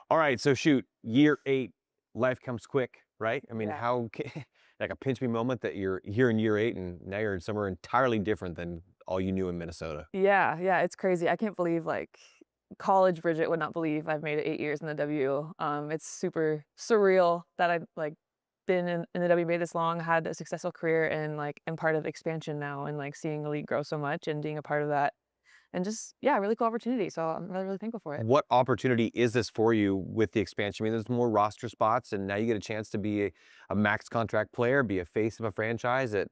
All right, so shoot, year 8, life comes quick, right? I mean, Yeah. how like a pinch me moment that you're here in year 8 and now you're in somewhere entirely different than all you knew in Minnesota. Yeah, yeah, it's crazy. I can't believe, like, college Bridget would not believe I've made it 8 years in the W. It's super surreal that I've, like, been in the WNBA this long, had a successful career, and, like, am part of expansion now and, like, seeing the league grow so much and being a part of that. And just yeah, really cool opportunity, so I'm really, really thankful for it. What opportunity is this for you with the expansion? I mean, there's more roster spots, and now you get a chance to be a max contract player, be a face of a franchise that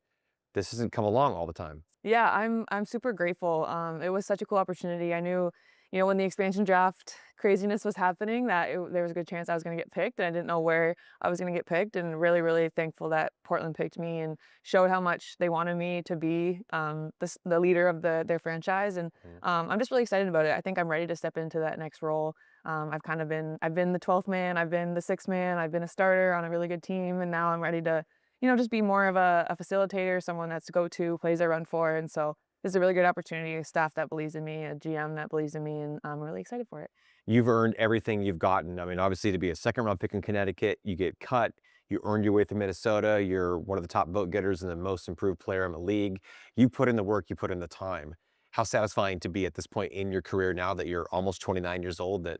this doesn't come along all the time. Yeah, I'm super grateful. It was such a cool opportunity. I knew, when the expansion draft craziness was happening, that there was a good chance I was going to get picked, and I didn't know where I was going to get picked. And really, really thankful that Portland picked me and showed how much they wanted me to be the leader of their franchise. And Mm. I'm just really excited about it. I think I'm ready to step into that next role. I've been the 12th man, I've been the sixth man, I've been a starter on a really good team, and now I'm ready to just be more of a facilitator, someone that's go-to, plays I run for, and so this is a really good opportunity, a staff that believes in me, a GM that believes in me, and I'm really excited for it. You've earned everything you've gotten. I mean, obviously, to be a second round pick in Connecticut, you get cut. You earned your way to Minnesota. You're one of the top vote getters and the most improved player in the league. You put in the work, you put in the time. How satisfying to be at this point in your career now that you're almost 29 years old that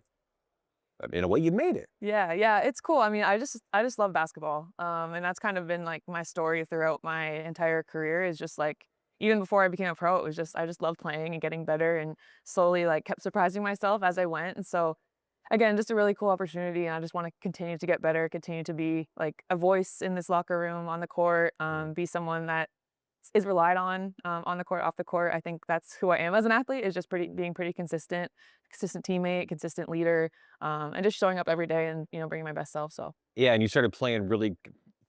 in a way you made it. Yeah, yeah, it's cool. I mean, I just love basketball, and that's kind of been, like, my story throughout my entire career is just, like even before I became a pro, it was just I just loved playing and getting better and slowly, like, kept surprising myself as I went, and so again, just a really cool opportunity, and I just wanna continue to get better, continue to be, like, a voice in this locker room, on the court, Mm. be someone that is relied on the court, off the court. I think that's who I am as an athlete, is just being pretty consistent teammate, consistent leader, and just showing up every day and, bringing my best self, so Yeah, and you started playing really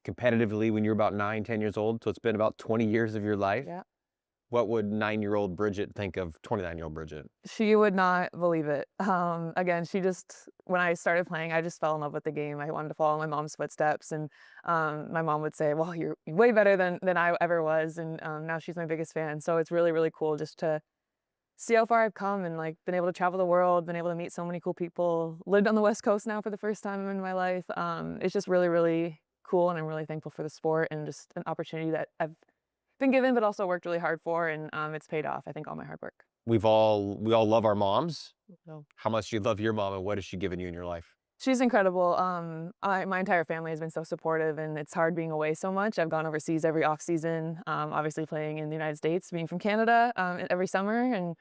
competitively when you were about 9, 10 years old. So it's been about 20 years of your life. yeah. What would 9-year-old Bridget think of 29-year-old Bridget? She would not believe it. Again, she just when I started playing, I just fell in love with the game. I wanted to follow my mom's footsteps, and my mom would say, "Well, you're way better than I ever was," and now she's my biggest fan. So it's really, really cool just to see how far I've come and, like, been able to travel the world, been able to meet so many cool people, lived on the West Coast now for the first time in my life. It's just really, really cool, and I'm really thankful for the sport and just an opportunity that I've been given, but also worked really hard for, and it's paid off. I think all my hard work. We all love our moms. So How much do you love your mom, and what has she given you in your life? she's incredible. My entire family has been so supportive, and it's hard being away so much. I've gone overseas every off season, obviously playing in the United States, being from Canada, every summer, and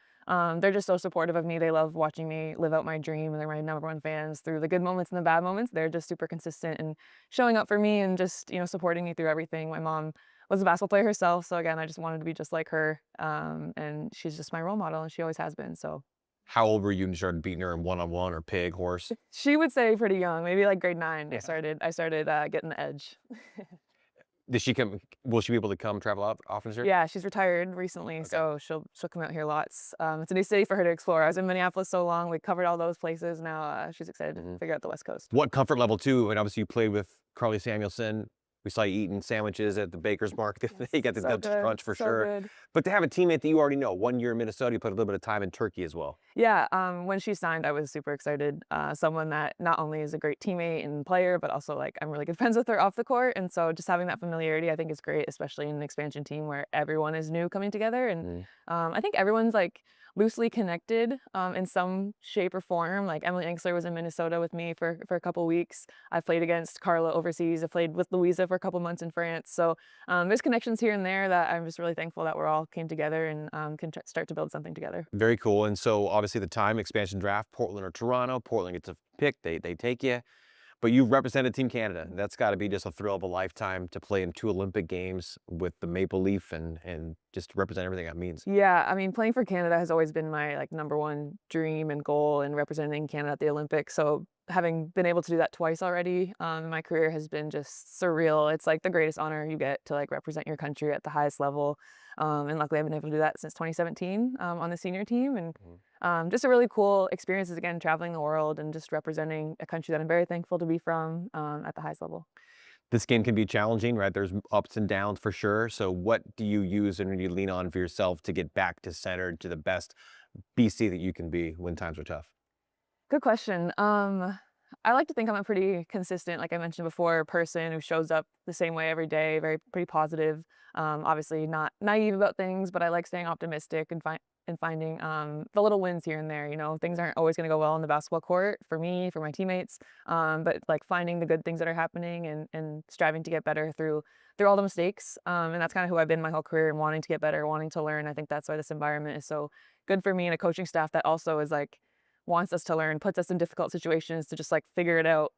they're just so supportive of me. They love watching me live out my dream, and they're my number one fans through the good moments and the bad moments. They're just super consistent and showing up for me and just supporting me through everything. My mom was a basketball player herself, so again, I just wanted to be just like her, and she's just my role model, and she always has been. So How old were you when you started beating her in one-on-one or pig, horse? she would say pretty young, maybe like grade 9, I Yeah. started I started, getting the edge. Does she come will she be able to come travel out often this year? Yeah, she's retired recently, Okay. so she'll come out here lots. It's a new city for her to explore. I was in Minneapolis so long, we covered all those places, now, she's excited to Mhm. figure out the West Coast. What comfort level too, and obviously you played with Carly Samuelson. We saw you eating sandwiches at the baker's market. You Yes, got the so Dutch good, crunch for so sure. good. But to have a teammate that you already know, 1 year in Minnesota, you put a little bit of time in Turkey as well. Yeah, when she signed, I was super excited. Someone that not only is a great teammate and player, but also, like, I'm really good friends with her off the court, and so just having that familiarity, I think is great, especially in an expansion team where everyone is new coming together, and, Mm. I think everyone's, like, loosely connected, in some shape or form. Like, Emily Engstler was in Minnesota with me for a couple weeks. I've played against Carla overseas. I played with Louisa for a couple months in France, so, there's connections here and there that I'm just really thankful that we're all came together and, can start to build something together. Very cool. And so obviously the time expansion draft, Portland or Toronto, Portland gets a pick, they take you. But you represented Team Canada. That's got to be just a thrill of a lifetime to play in 2 Olympic Games with the Maple Leaf and just to represent everything that means. Yeah, I mean, playing for Canada has always been my, like, number 1 dream and goal and representing Canada at the Olympics, so having been able to do that twice already, in my career has been just surreal. It's, like, the greatest honor you get to, like, represent your country at the highest level, and luckily I've been able to do that since 2017, on the senior team, and, Mhm. just a really cool experiences, again, traveling the world and just representing a country that I'm very thankful to be from, at the highest level. This game can be challenging, right? There's ups and downs for sure. So what do you use and you lean on for yourself to get back to center to the best BC that you can be when times are tough? Good question. I like to think I'm a pretty consistent, like I mentioned before, person who shows up the same way every day, very pretty positive. Obviously not naive about things, but I like staying optimistic and finding the little wins here and there. You know, things aren't always going to go well on the basketball court for me, for my teammates, but like finding the good things that are happening and striving to get better through all the mistakes. And that's kind of who I've been my whole career and wanting to get better, wanting to learn. I think that's why this environment is so good for me and a coaching staff that also is like wants us to learn, puts us in difficult situations to just like figure it out.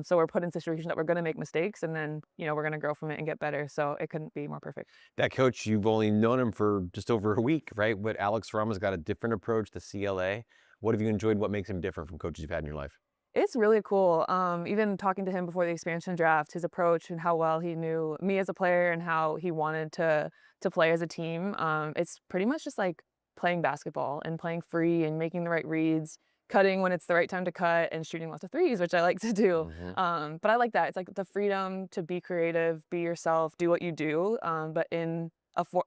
So we're put in situations that we're going to make mistakes and then, you know, we're going to grow from it and get better. So it couldn't be more perfect. That coach, you've only known him for just over a week, right? But Alex Rama's got a different approach to CLA. What have you enjoyed? What makes him different from coaches you've had in your life? It's really cool. Even talking to him before the expansion draft, his approach and how well he knew me as a player and how he wanted to play as a team. It's pretty much just like playing basketball and playing free and making the right reads, cutting when it's the right time to cut, and shooting lots of threes, which I like to do. Hmm. But I like that. It's like the freedom to be creative, be yourself, do what you do, but in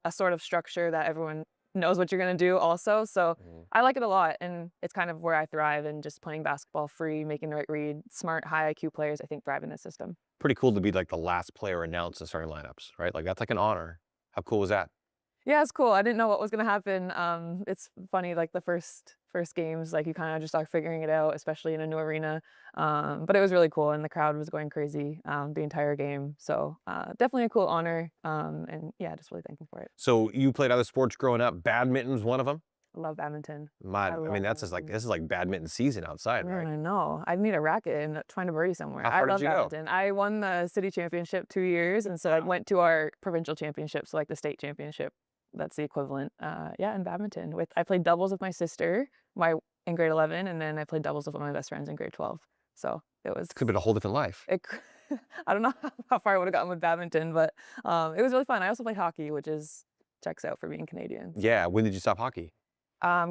a sort of structure that everyone knows what you're gonna do also. So I like it a lot, and it's kind of where I thrive in just playing basketball free, making the right read. Smart, high IQ players, I think, thrive in this system. Pretty cool to be like the last player announced in starting lineups, right? Like that's like an honor. How cool was that? Yeah, it's cool. I didn't know what was gonna happen. It's funny, like the first games, like you kind of just start figuring it out, especially in a new arena. But it was really cool, and the crowd was going crazy the entire game. So definitely a cool honor. And yeah, just really thankful for it. So you played other sports growing up. Badminton's one of them. I love badminton. My, I I mean, love that's just like badminton. this is like badminton season outside, Man, right? I know. I need a racket and find a birdie somewhere. How I far did love you go? badminton. I won the city championship 2 years, and so I went to our provincial championship, so like the state championship. That's the equivalent. Yeah, in badminton. With I played doubles with my sister, my in grade 11, and then I played doubles with one of my best friends in grade 12. So it was It could have been a whole different life. it. I don't know how far I would have gotten with badminton, but it was really fun. I also played hockey, which is checks out for being Canadian. Yeah. When did you stop hockey?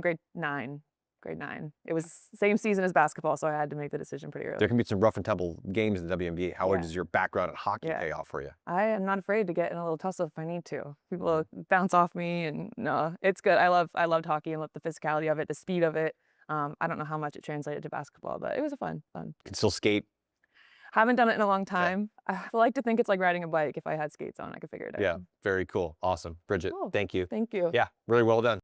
Grade 9. Grade 9. It was same season as basketball, so I had to make the decision pretty There early. can be some rough and tumble games in the WNBA. How Yeah. does your background in hockey Yeah. pay off for you? I am not afraid to get in a little tussle if I need to. Mhm. People bounce off me and no, it's good. I loved hockey and loved the physicality of it, the speed of it. I don't know how much it translated to basketball, but it was a fun. Can still skate. Haven't done it in a long Okay. time. I like to think it's like riding a bike. If I had skates on, I could figure it out. Yeah. Very cool. Awesome. Bridget, Cool. thank you. Thank you. Yeah. Really well done.